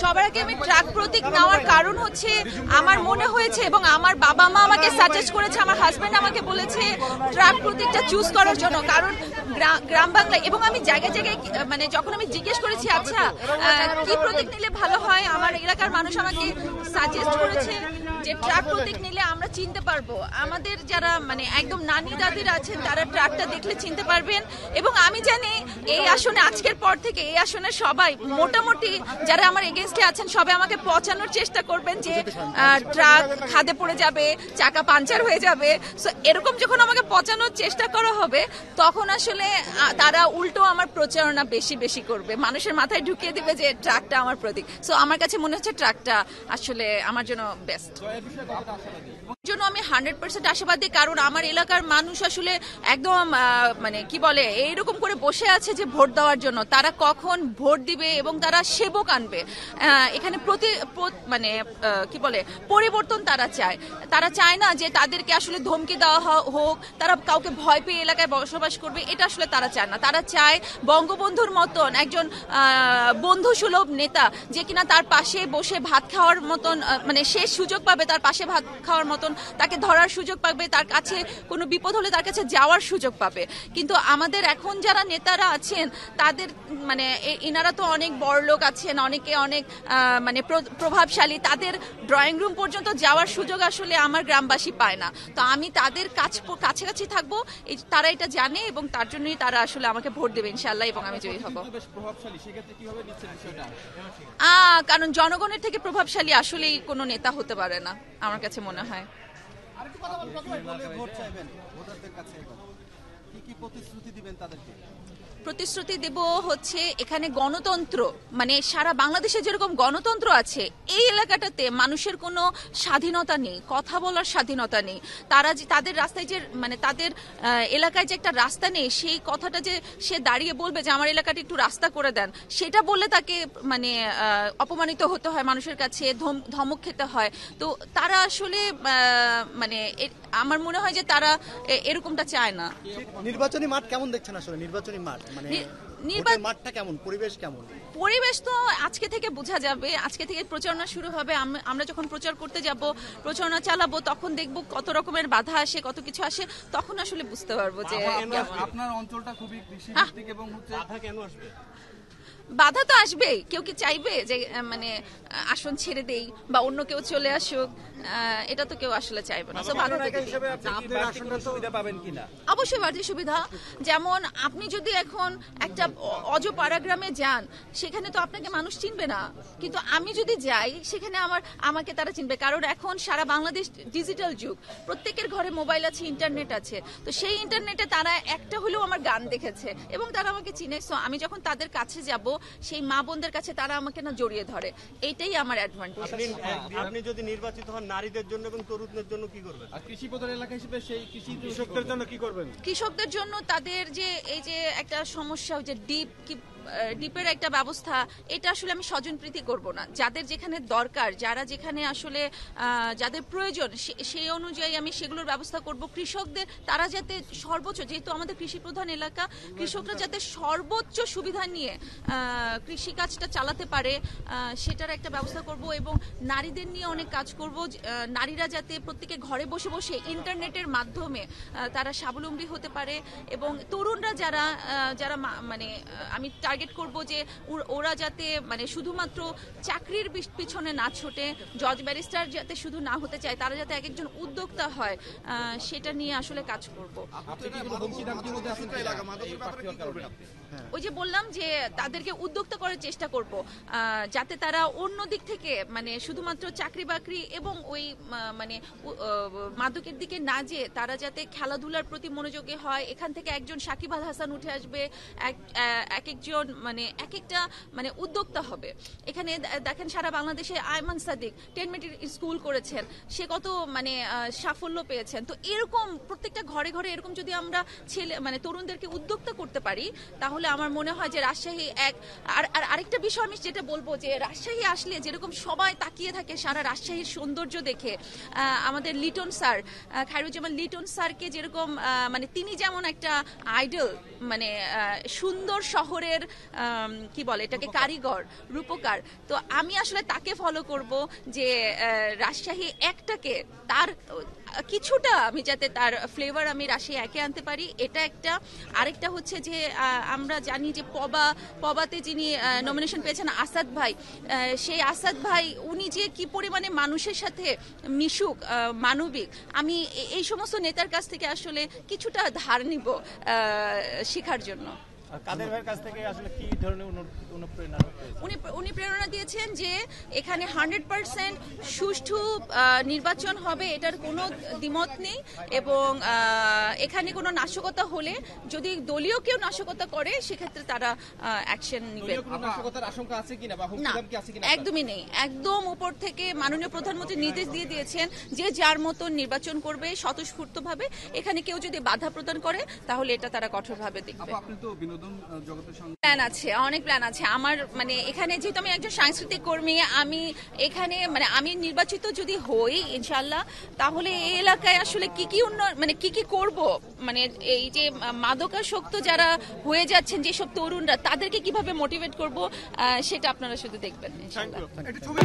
সবার আগে আমি ট্রাক প্রতীক নেওয়ার কারণ হচ্ছে আমার মনে হয়েছে এবং আমার বাবা মা আমাকে সাজেস্ট করেছে, আমার হাজবেন্ড আমাকে বলেছে ট্রাক প্রতীকটা চুজ করার জন্য, কারণ গ্রাম বাংলায় এবং আমি জায়গায় জায়গায় মানে যখন আমি জিজ্ঞেস করেছি আচ্ছা কি প্রতীক নিলে ভালো হয়, আমার এলাকার মানুষ আমাকে সাজেস্ট করেছে যে ট্রাক প্রতীক নিলে আমরা চিনতে পারবো, আমাদের যারা মানে একদম নানি দাদিরা আছেন তারা ট্রাকটা দেখলে চিনতে পারবেন। এবং আমি জানি এই আসনে আজকের পর থেকে এই আসনে সবাই মোটামুটি যারা আমার এগেইনস্টে আছেন সবাই আমাকে পচানোর চেষ্টা করবেন যে ট্রাক খাদে পড়ে যাবে, চাকা পাঞ্চার হয়ে যাবে। সো এরকম যখন আমাকে পচানোর চেষ্টা করা হবে তখন আসলে তারা উল্টো আমার প্রচারণা বেশি বেশি করবে, মানুষের মাথায় ঢুকিয়ে দিবে যে ট্রাকটা আমার প্রতীক। সো আমার কাছে মনে হচ্ছে ট্রাকটা আসলে আমার জন্য বেস্ট। জন্য আমি 100% আশাবাদী, কারণ আমার এলাকার মানুষ আসলে একদম মানে কি বলে এইরকম করে বসে আছে যে ভোট দেওয়ার জন্য, তারা কখন ভোট দিবে এবং তারা সেবক আনবে। এখানে মানে কি বলে পরিবর্তন তারা চায় না যে তাদেরকে আসলে ধমকি দেওয়া হোক, তারা কাউকে ভয় পেয়ে এলাকায় বসবাস করবে, এটা আসলে তারা চায় না। তারা চায় বঙ্গবন্ধুর মতন একজন বন্ধু সুলভ নেতা যে কিনা তার পাশে বসে ভাত খাওয়ার মতন মানে সে সুযোগ পাবে, তার পাশে ভাত খাওয়ার মতন তাকে ধরার সুযোগ পাবে, তার কাছে কোনো বিপদ হলে তার কাছে যাওয়ার সুযোগ পাবে। কিন্তু আমাদের এখন যারা নেতারা আছেন তাদের মানে এনারা তো অনেক বড় লোক আছেন, অনেকে অনেক মানে প্রভাবশালী, তাদের ড্রয়িং রুম পর্যন্ত যাওয়ার সুযোগ আসলে আমার গ্রামবাসী পায় না। তো আমি তাদের কাছাকাছি থাকবো, তারা এটা জানে এবং তার জন্যই তারা আসলে আমাকে ভোট দেবে ইনশাআল্লাহ এবং আমি জয়ী হব। কারণ জনগণের থেকে প্রভাবশালী আসলেই কোনো নেতা হতে পারে না আমার কাছে মনে হয়। প্রতিশ্রুতি দেব হচ্ছে এখানে গণতন্ত্র মানে সারা বাংলাদেশে যেরকম গণতন্ত্র আছে এই এলাকাটাতে মানুষের কোনো স্বাধীনতা নেই, কথা বলার স্বাধীনতা নেই। তারা যে তাদের রাস্তায় যে মানে তাদের এলাকায় যে একটা রাস্তা নেই সেই কথাটা যে সে দাঁড়িয়ে বলবে যে আমার এলাকাটা একটু রাস্তা করে দেন, সেটা বললে তাকে মানে অপমানিত হতে হয়, মানুষের কাছে ধমক খেতে হয়। তো তারা আসলে মানে আমার মনে হয় যে তারা এরকমটা চায় না। নির্বাচনী মাঠ কেমন দেখছেন আসলে? নির্বাচনী মাঠ মানে মাঠটা কেমন, পরিবেশ কেমন? পরিবেশ তো আজকে থেকে বোঝা যাবে, আজকে থেকে প্রচারণা শুরু হবে। আমরা যখন প্রচার করতে যাব, প্রচারণা চালাবো, তখন দেখবো কত রকমের বাধা আসে, কত কিছু আসে, তখন আসলে বুঝতে পারবো যে আপনার অঞ্চলটা খুবই কৃষিভিত্তিক এবং বাধা কেন আসবে? বাধা তো আসবেই। কেউ কি চাইবে যে মানে আসন ছেড়ে দেই বা অন্য কেউ চলে আসুক? এটা তো কেউ আসলে চাইবে না। অবশ্যই বাড়তি সুবিধা, যেমন আপনি যদি এখন একটা অজপাড়া গ্রামে যান সেখানে তো আপনাকে মানুষ চিনবে না, কিন্তু আমি যদি যাই সেখানে আমাকে তারা চিনবে, কারণ এখন সারা বাংলাদেশ ডিজিটাল যুগ, প্রত্যেকের ঘরে মোবাইল আছে, ইন্টারনেট আছে। তো সেই ইন্টারনেটে তারা একটা হলেও আমার গান দেখেছে এবং তারা আমাকে চিনে। সো আমি যখন তাদের কাছে যাব সেই মা বোনদের কাছে তারা আমাকে না জড়িয়ে ধরে, এইটাই আমার অ্যাডভান্টেজ। আপনি যদি নির্বাচিত হন নারীদের জন্য এবং তরুণদের জন্য কি করবেন? আর কৃষি প্রধান এলাকা হিসেবে সেই কৃষকদের জন্য কি করবেন? কৃষকদের জন্য তাদের যে এই যে একটা সমস্যা যে ডিপের একটা ব্যবস্থা, এটা আসলে আমি স্বজনপ্রীতি করব না। যাদের যেখানে দরকার, যারা যেখানে আসলে যাদের প্রয়োজন সেই অনুযায়ী আমি সেগুলোর ব্যবস্থা করব। কৃষকদের তারা যাতে সর্বোচ্চ, যেহেতু আমাদের কৃষি প্রধান এলাকা, কৃষকরা যাতে সর্বোচ্চ সুবিধা নিয়ে কৃষিকাজটা চালাতে পারে সেটার একটা ব্যবস্থা করব। এবং নারীদের নিয়ে অনেক কাজ করব, নারীরা যাতে প্রত্যেকে ঘরে বসে বসে ইন্টারনেটের মাধ্যমে তারা স্বাবলম্বী হতে পারে। এবং তরুণরা যারা মানে আমি টার্গেট করব যে ওরা যাতে মানে শুধুমাত্র চাকরির পিছনে না ছোটে, জজ ব্যারিস্টার যাতে শুধু না হতে চায়, তারা যাতে একজন উদ্যোক্তা হয়, সেটা নিয়ে আসলে কাজ করব। ওই যে বললাম যে তাদেরকে উদ্যোক্তা করার চেষ্টা করব, যাতে তারা অন্য দিক থেকে মানে শুধুমাত্র চাকরি বাকরি এবং ওই মানে মাদকের দিকে না যেয়ে তারা যাতে খেলাধুলার প্রতি মনোযোগী হয়। এখান থেকে একজন সাকিব আল হাসান উঠে আসবে, একজন মানে এক একটা মানে উদ্যোক্তা হবে। এখানে দেখেন সারা বাংলাদেশে আয়মান সাদিক 10 মিনিট স্কুল করেছেন, সে কত মানে সাফল্য পেয়েছেন। তো এরকম প্রত্যেকটা ঘরে ঘরে এরকম যদি আমরা মানে তরুণদেরকে উদ্যোক্তা করতে পারি, তাহলে আমার মনে হয় যে রাজশাহী আর আরেকটা বিষয় আমি যেটা বলবো যে রাজশাহী আসলে যেরকম সবাই তাকিয়ে থাকে সারা রাজশাহীর সৌন্দর্য দেখে, আমাদের লিটন স্যার খায়রুজ্জামান লিটন স্যারকে যেরকম মানে তিনি যেমন একটা আইডল, মানে সুন্দর শহরের কি বলে এটাকে কারিগর, রূপকার। তো আমি আসলে তাকে ফলো করব যে রাজশাহী একটাকে তার কিছুটা আমি যাতে তার ফ্লেভার আমি রাশিয়া একে আনতে পারি, এটা একটা। আরেকটা হচ্ছে যে আমরা জানি যে পবাতে যিনি নমিনেশন পেয়েছেন আসাদ ভাই, সেই আসাদ ভাই উনি যে কি পরিমাণে মানুষের সাথে মিশুক, মানবিক, আমি এই সমস্ত নেতার কাছ থেকে আসলে কিছুটা ধার নিব শেখার জন্য। কাদের ভাইয়ের কাছ থেকে আসলে কি ধরনের অনুপ্রেরণা? উনি প্রেরণা দিয়েছেন যে এখানে 100% সুষ্ঠু নির্বাচন হবে, এটার কোনো দ্বিমত নেই, এবং এখানে কোনো নাশকতা হলে যদি দলীয় কেউ নাশকতা করে সেক্ষেত্রে তারা অ্যাকশন নেবে। নাশকতার আশঙ্কা আছে কিনা বা না, হুমকি কি আছে কিনা? একদমই নেই। একদম উপর থেকে মাননীয় প্রধানমন্ত্রী নির্দেশ দিয়ে দিয়েছেন যে যার মতো নির্বাচন করবে স্বতঃস্ফূর্তভাবে। এখানে কেউ যদি বাধা প্রদান করে তাহলে এটা তারা কঠোরভাবে দেখবে। আপনি তো বিনোদন জগতের সঙ্গে প্ল্যান আছে, অনেক প্ল্যান আছে আমার। মানে এখানে যেহেতু আমি একজন সাংস্কৃতিক কর্মী, আমি এখানে মানে আমি নির্বাচিত যদি হই ইনশাল্লাহ, তাহলে এই এলাকায় আসলে কি কি মানে কি করব, মানে এই যে মাদকাসক্ত যারা হয়ে যাচ্ছেন যেসব তরুণরা, তাদেরকে কিভাবে মোটিভেট করব সেটা আপনারা শুধু দেখবেন ইনশাল্লাহ। একটা ছবি